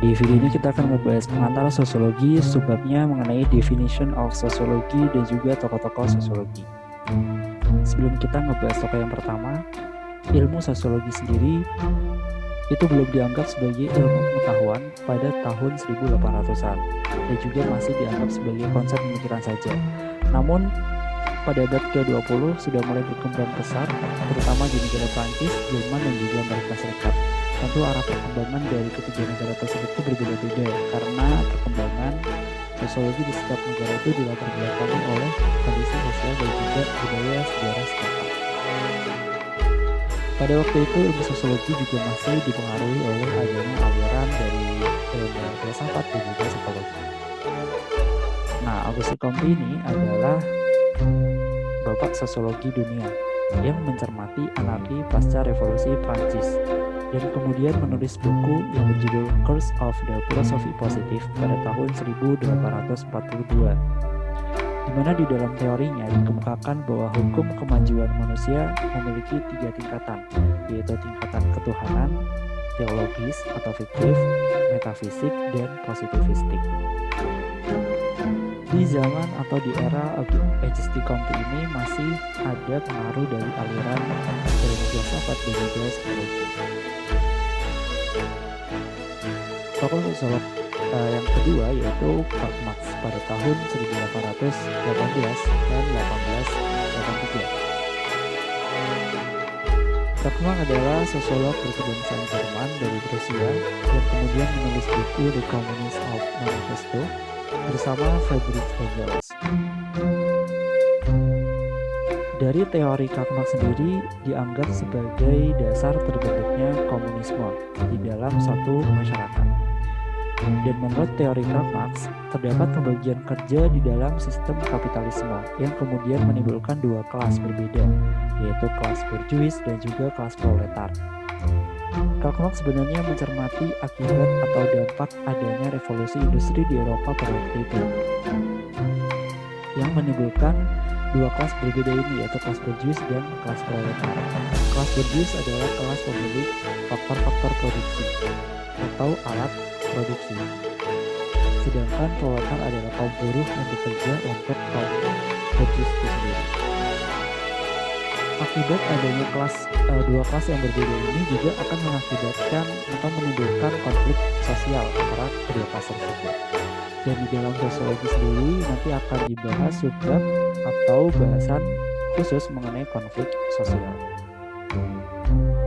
di video ini kita akan membahas pengantar sosiologi, subbabnya mengenai definition of sociology dan juga tokoh-tokoh sosiologi. Sebelum kita ngebahas tokoh yang pertama, ilmu sosiologi sendiri itu belum dianggap sebagai ilmu pengetahuan pada tahun 1800-an dan juga masih dianggap sebagai konsep pemikiran saja. Namun pada abad ke-20 sudah mulai berkembang pesat, terutama di negara Prancis, Jerman, dan juga Amerika Serikat. Tentu arah perkembangan dari ketiga negara tersebut itu berbeda-beda karena perkembangan sosiologi di setiap negara itu dilatar belakangi oleh kondisi sosial dan juga budaya sejarah setempat. Pada waktu itu ilmu sosiologi juga masih dipengaruhi oleh adanya aliran dari ilmu filsafat dan juga psikologi. Nah, Auguste Comte ini adalah bapak sosiologi dunia yang mencermati anarki pasca revolusi Prancis dan kemudian menulis buku yang berjudul Curse of the Philosophy Positive pada tahun 1842, di mana di dalam teorinya dikemukakan bahwa hukum kemajuan manusia memiliki 3 tingkatan, yaitu tingkatan ketuhanan, teologis atau fiktif, metafisik, dan positivistik. Di zaman atau di era Auguste Comte ini masih ada pengaruh dari aliran ilmu filsafat dan juga psikologi. Tokoh sosiolog yang kedua yaitu Karl Marx pada tahun 1818 dan 1883. Karl Marx adalah sosiolog berkebangsaan Jerman dari Rusia yang kemudian menulis buku The Communist of Manifesto bersama Friedrich Engels. Dari teori Karl Marx sendiri dianggap sebagai dasar terbentuknya komunisme di dalam satu masyarakat. Dan menurut teori Karl Marx, terdapat pembagian kerja di dalam sistem kapitalisme yang kemudian menimbulkan 2 kelas berbeda, yaitu kelas borjuis dan juga kelas proletar. Karl Marx sebenarnya mencermati akibat atau dampak adanya revolusi industri di Eropa pada waktu itu, yang menimbulkan 2 kelas berbeda ini, yaitu kelas borjuis dan kelas proletar. Kelas borjuis adalah kelas pemilik faktor-faktor produksi atau alat produksi, sedangkan proletar adalah kaum buruh yang bekerja untuk kaum borjuis itu sendiri. Akibat adanya dua kelas yang berbeda ini juga akan mengakibatkan atau menimbulkan konflik sosial antara kedua kelas tersebut. Dan di dalam sosiologi sendiri nanti akan dibahas subbab atau bahasan khusus mengenai konflik sosial.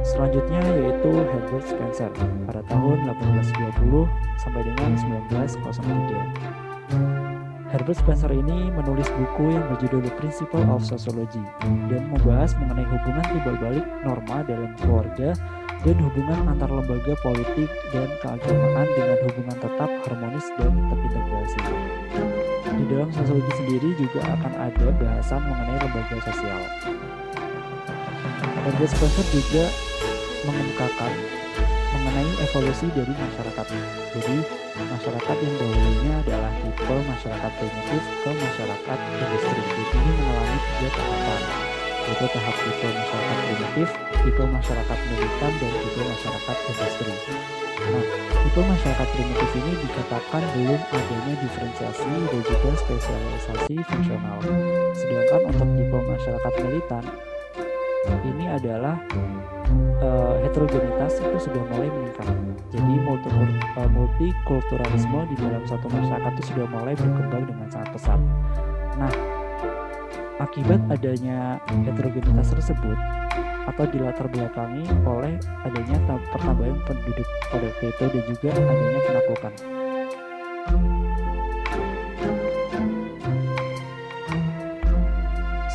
Selanjutnya yaitu Herbert Spencer pada tahun 1820 sampai dengan 1903. Herbert Spencer ini menulis buku yang berjudul The Principle of Sociology dan membahas mengenai hubungan timbal balik norma dalam keluarga dan hubungan antar lembaga politik dan keagamaan dengan hubungan tetap harmonis dan terintegrasi. Di dalam sosiologi sendiri juga akan ada bahasan mengenai lembaga sosial. Herbert Spencer juga mengemukakan mengenai evolusi dari masyarakat. Jadi masyarakat yang dahulunya adalah tipe masyarakat primitif ke masyarakat industri. Jadi ini mengalami 3 tahapan, yaitu tahap tipe masyarakat primitif, tipe masyarakat militan, dan tipe masyarakat industri. Nah, tipe masyarakat primitif ini dikatakan belum adanya diferensiasi dan juga spesialisasi fungsional. Sedangkan untuk tipe masyarakat militan ini adalah heterogenitas itu sudah mulai meningkat. Jadi multikulturalisme di dalam satu masyarakat itu sudah mulai berkembang dengan sangat pesat. Nah, akibat adanya heterogenitas tersebut atau dilatar belakangi oleh adanya pertambahan penduduk pada waktu itu dan juga adanya penaklukan.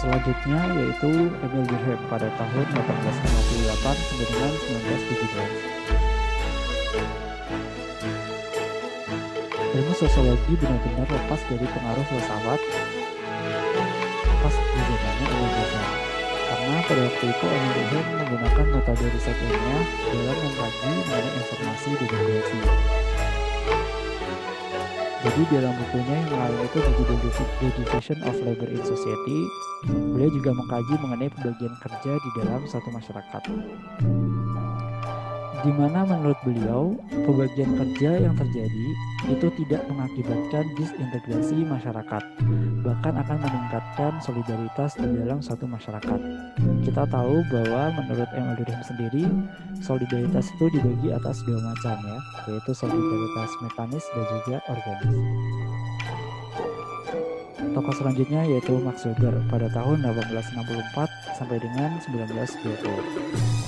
Selanjutnya yaitu Emil Durkheim pada tahun 1858 sampai dengan 1917. Ilmu sosiologi benar-benar lepas dari pengaruh filsafat pas di zamannya Emil Durkheim. Karena pada waktu itu Emil Durkheim menggunakan metode riset ilmiah dalam mengkaji mengenai informasi dan informasi. Jadi dalam bukunya yang lain itu berjudul The Division of Labor in Society, beliau juga mengkaji mengenai pembagian kerja di dalam suatu masyarakat. di mana menurut beliau pembagian kerja yang terjadi itu tidak mengakibatkan disintegrasi masyarakat, bahkan akan meningkatkan solidaritas di dalam suatu masyarakat. Kita tahu bahwa menurut Emil Durkheim sendiri, solidaritas itu dibagi atas dua macam ya, yaitu solidaritas mekanis dan juga organis. Tokoh selanjutnya yaitu Max Weber pada tahun 1864 sampai dengan 1920.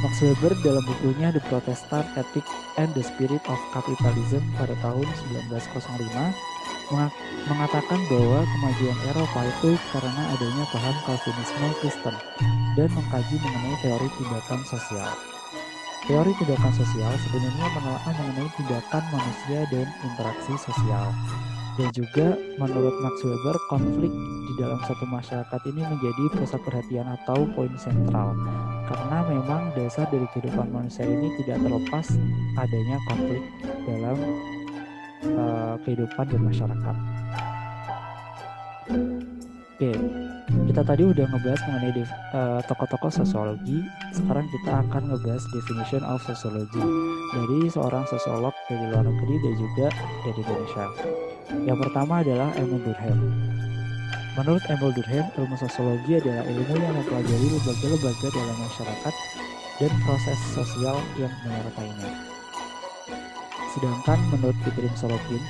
Max Weber dalam bukunya The Protestant Ethic and the Spirit of Capitalism pada tahun 1905 mengatakan bahwa kemajuan Eropa itu karena adanya paham Calvinisme Kristen dan mengkaji mengenai teori tindakan sosial. Teori tindakan sosial sebenarnya menelaah mengenai tindakan manusia dan interaksi sosial. Dan juga menurut Max Weber, konflik di dalam satu masyarakat ini menjadi pusat perhatian atau poin sentral. Karena memang dasar dari kehidupan manusia ini tidak terlepas adanya konflik dalam kehidupan bermasyarakat. Oke, kita tadi udah ngebahas mengenai tokoh-tokoh sosiologi. Sekarang kita akan ngebahas definition of sociology dari seorang sosiolog dari luar negeri dan juga dari Indonesia. Yang pertama adalah Emil Durkheim. Menurut Emil Durkheim, ilmu sosiologi adalah ilmu yang mempelajari lembaga-lembaga dalam masyarakat dan proses sosial yang menyertainya. Sedangkan menurut Peter Solokin,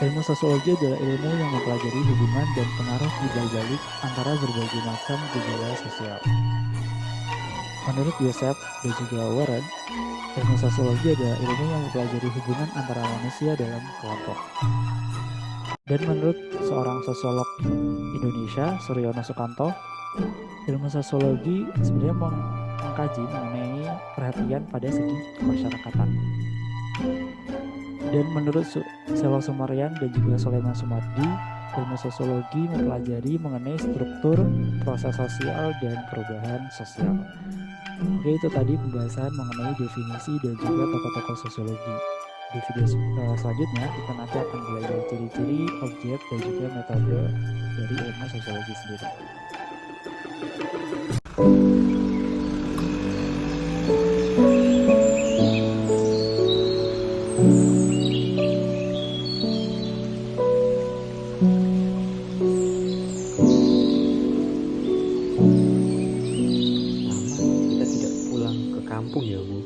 ilmu sosiologi adalah ilmu yang mempelajari hubungan dan pengaruh timbal-balik antara berbagai macam gejala sosial. Menurut Joseph dan juga Warren, ilmu sosiologi adalah ilmu yang mempelajari hubungan antara manusia dalam kelompok. Dan menurut seorang sosiolog Indonesia, Suryono Sukanto, ilmu sosiologi sebenarnya mengkaji mengenai perhatian pada segi kemasyarakatan. Dan menurut Selo Sumarian dan juga Soleman Sumardi, ilmu sosiologi mempelajari mengenai struktur, proses sosial, dan perubahan sosial. Oke, itu tadi pembahasan mengenai definisi dan juga tokoh-tokoh sosiologi. Di video selanjutnya kita nanti akan belajar ciri-ciri, objek, dan juga metode dari ilmu sosiologi sendiri. Kampung ya Bu,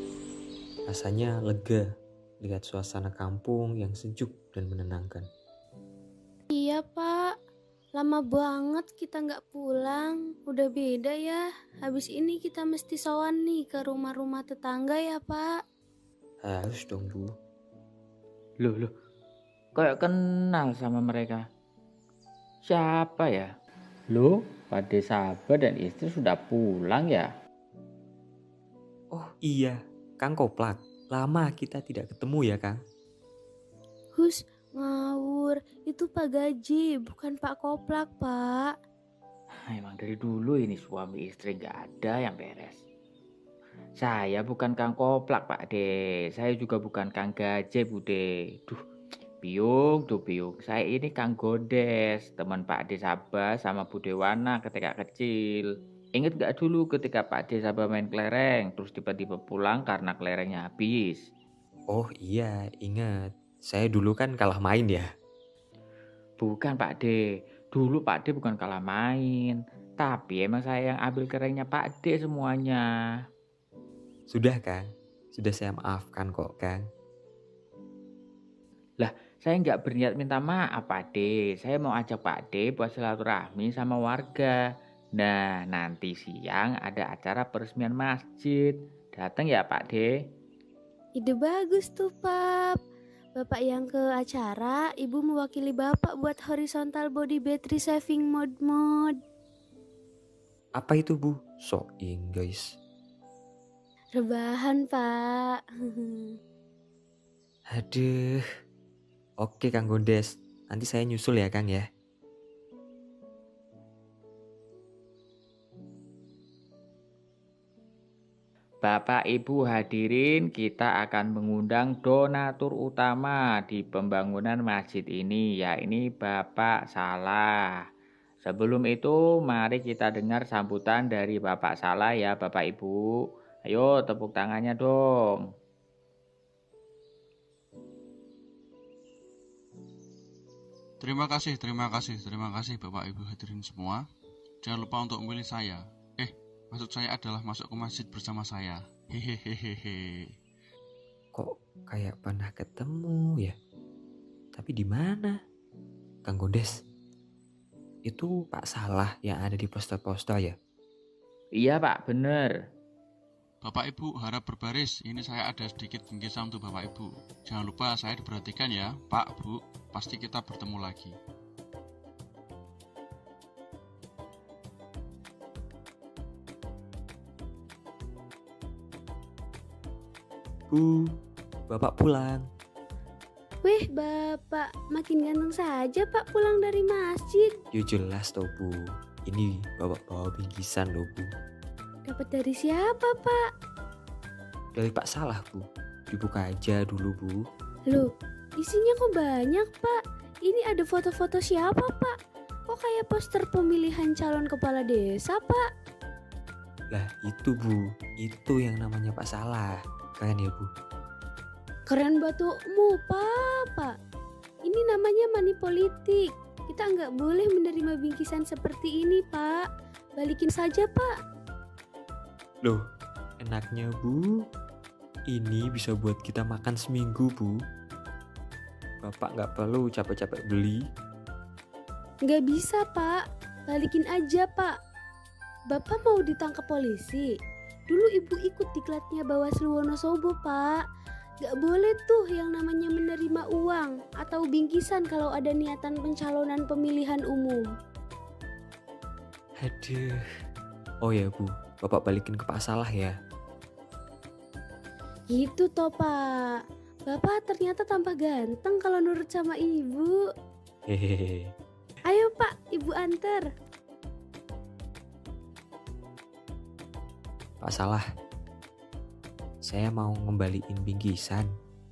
rasanya lega lihat suasana kampung yang sejuk dan menenangkan. Iya Pak, lama banget kita nggak pulang, udah beda ya. Habis ini kita mesti sowan nih ke rumah-rumah tetangga ya Pak. Harus dong Bu. Loh, kayak kenal sama mereka. Siapa ya? Loh, Pak De Sabar dan istri sudah pulang ya? Oh iya, Kang Koplak. Lama kita tidak ketemu ya Kang. Hus, ngawur, itu Pak Gaji, bukan Pak Koplak Pak. Emang dari dulu ini suami istri gak ada yang beres. Saya bukan Kang Koplak Pak De, saya juga bukan Kang Gaje Bu De. Biung. Saya ini Kang Godes, teman Pak De Sabar sama Bu Dewana ketika kecil. Ingat gak dulu ketika Pak De Sabar main kelereng, terus tiba-tiba pulang karena kelerengnya habis? Oh iya, ingat. Saya dulu kan kalah main ya. Bukan Pak De, dulu Pak De bukan kalah main, tapi emang saya yang ambil kelerengnya Pak De semuanya. Sudah Kang, sudah saya maafkan kok Kang. Lah, saya nggak berniat minta maaf Pak De, saya mau ajak Pak De buat silaturahmi sama warga. Nah, nanti siang ada acara peresmian masjid. Datang ya Pak De? Ide bagus tuh Pak. Bapak yang ke acara, Ibu mewakili Bapak buat horizontal body battery saving mode. Apa itu Bu? Soing guys. Rebahan Pak. Aduh. Oke Kang Godes, nanti saya nyusul ya Kang ya. Bapak Ibu hadirin, kita akan mengundang donatur utama di pembangunan masjid ini, yakni Bapak Salah. Sebelum itu, mari kita dengar sambutan dari Bapak Salah ya Bapak Ibu. Ayo tepuk tangannya dong. Terima kasih Bapak Ibu hadirin semua. Jangan lupa untuk memilih saya. Maksud saya adalah masuk ke masjid bersama saya. Hehehehe. Kok kayak pernah ketemu ya? Tapi di mana? Kang Gondes, itu Pak Salah yang ada di poster-poster ya? Iya Pak, bener. Bapak Ibu harap berbaris. Ini saya ada sedikit bingkisan untuk Bapak Ibu. Jangan lupa saya diperhatikan ya, Pak, Bu. Pasti kita bertemu lagi. Bu, Bapak pulang. Weh bapak, makin ganteng saja pak pulang dari masjid. Ya jelas toh Bu, ini Bapak bawa bingkisan loh Bu. Dapat dari siapa pak? Dari Pak Salah Bu, dibuka aja dulu Bu. Loh, isinya kok banyak pak? Ini ada foto-foto siapa pak? Kok kayak poster pemilihan calon kepala desa pak? Lah itu Bu, itu yang namanya Pak Salah. Keren ya Bu? Keren batukmu pak. Ini namanya money politik. Kita nggak boleh menerima bingkisan seperti ini pak. Balikin saja pak. Loh, enaknya Bu, ini bisa buat kita makan seminggu Bu. Bapak nggak perlu capek-capek beli. Nggak bisa pak. Balikin aja pak. Bapak mau ditangkap polisi. Dulu ibu ikut diklatnya Bawaslu Wonosobo pak. Gak boleh tuh yang namanya menerima uang atau bingkisan kalau ada niatan pencalonan pemilihan umum. Aduh. Oh ya Bu, Bapak balikin ke Pak Salah ya. Gitu toh pak. Bapak ternyata tambah ganteng kalau nurut sama ibu. Hehehe. Ayo pak, ibu antar. Pak Salah, saya mau ngembaliin bingkisan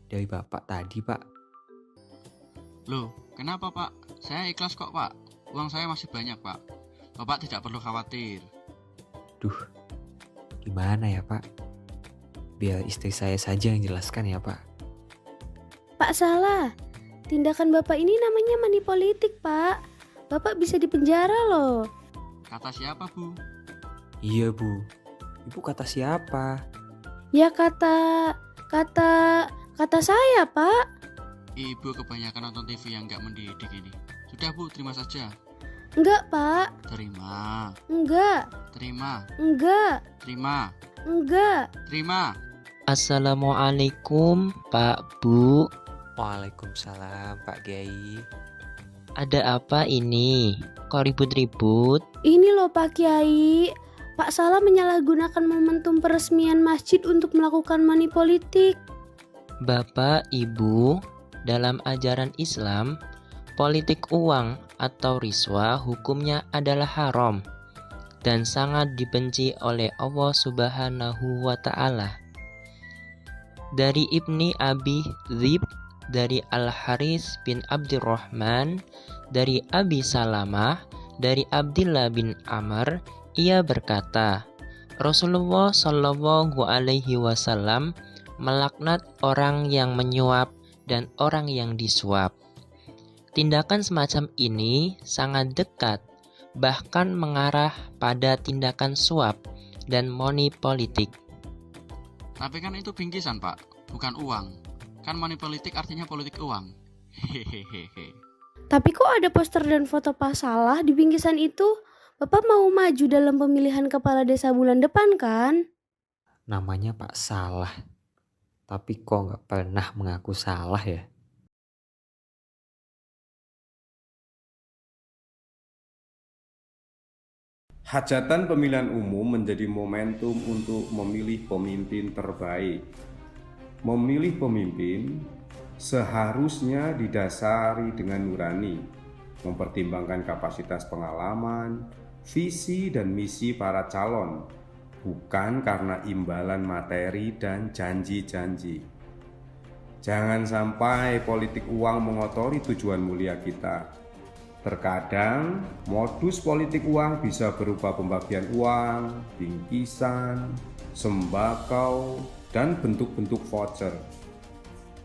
dari Bapak tadi Pak. Loh, kenapa Pak? Saya ikhlas kok Pak. Uang saya masih banyak Pak. Bapak tidak perlu khawatir. Duh, gimana ya Pak? Biar istri saya saja yang jelaskan ya Pak. Pak Salah, tindakan bapak ini namanya money politik pak. Bapak bisa dipenjara loh. Kata siapa Bu? Iya Bu, Ibu kata siapa? Ya kata saya pak. Ibu kebanyakan nonton TV yang nggak mendidik ini. Sudah Bu, terima saja. Enggak pak. Terima. Enggak. Terima. Enggak. Terima. Enggak. Terima. Assalamualaikum Pak Bu. Waalaikumsalam Pak Kiai. Ada apa ini? Kok ribut-ribut? Ini loh Pak Kiai. Pak Salah menyalahgunakan momentum peresmian masjid untuk melakukan money politik. Bapak, Ibu, dalam ajaran Islam, politik uang atau riswa hukumnya adalah haram dan sangat dibenci oleh Allah Subhanahu wa Ta'ala. Dari Ibni Abi Dzib, dari Al-Haris bin Abdurrahman, dari Abi Salamah, dari Abdillah bin Amr, ia berkata, Rasulullah Shallallahu Alaihi Wasallam melaknat orang yang menyuap dan orang yang disuap. Tindakan semacam ini sangat dekat, bahkan mengarah pada tindakan suap dan money politik. Tapi kan itu bingkisan Pak, bukan uang. Kan money politik artinya politik uang. Hehehe. Tapi kok ada poster dan foto Pak Salah di bingkisan itu? Bapak mau maju dalam pemilihan kepala desa bulan depan kan? Namanya Pak Salah, tapi kok nggak pernah mengaku salah ya? Hajatan pemilihan umum menjadi momentum untuk memilih pemimpin terbaik. Memilih pemimpin seharusnya didasari dengan nurani, mempertimbangkan kapasitas pengalaman, visi dan misi para calon, bukan karena imbalan materi dan janji-janji. Jangan sampai politik uang mengotori tujuan mulia kita. Terkadang modus politik uang bisa berupa pembagian uang, bingkisan, sembako, dan bentuk-bentuk voucher.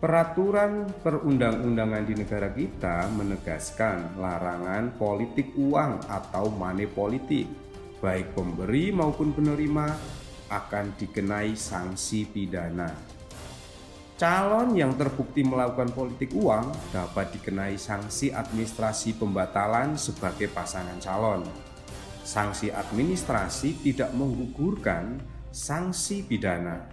Peraturan perundang-undangan di negara kita menegaskan larangan politik uang atau money politik, baik pemberi maupun penerima akan dikenai sanksi pidana. Calon yang terbukti melakukan politik uang dapat dikenai sanksi administrasi pembatalan sebagai pasangan calon. Sanksi administrasi tidak menggugurkan sanksi pidana.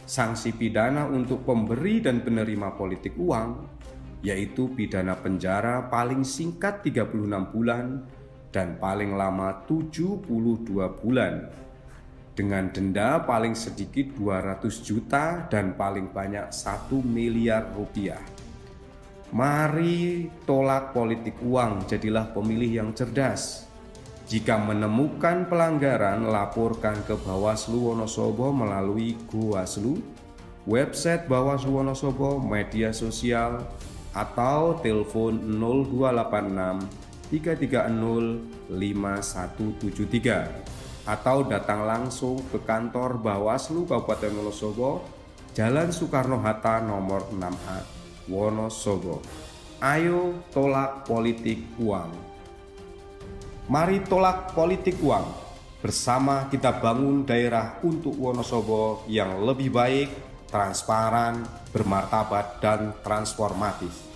Sanksi pidana untuk pemberi dan penerima politik uang yaitu pidana penjara paling singkat 36 bulan dan paling lama 72 bulan dengan denda paling sedikit 200 juta dan paling banyak 1 miliar rupiah. Mari tolak politik uang, jadilah pemilih yang cerdas. Jika menemukan pelanggaran, laporkan ke Bawaslu Wonosobo melalui Gowaslu, website Bawaslu Wonosobo, media sosial, atau telepon 0286 330 5173 atau datang langsung ke kantor Bawaslu Kabupaten Wonosobo, Jalan Soekarno-Hatta nomor 6A, Wonosobo. Ayo tolak politik uang. Mari tolak politik uang. Bersama kita bangun daerah untuk Wonosobo yang lebih baik, transparan, bermartabat, dan transformatif.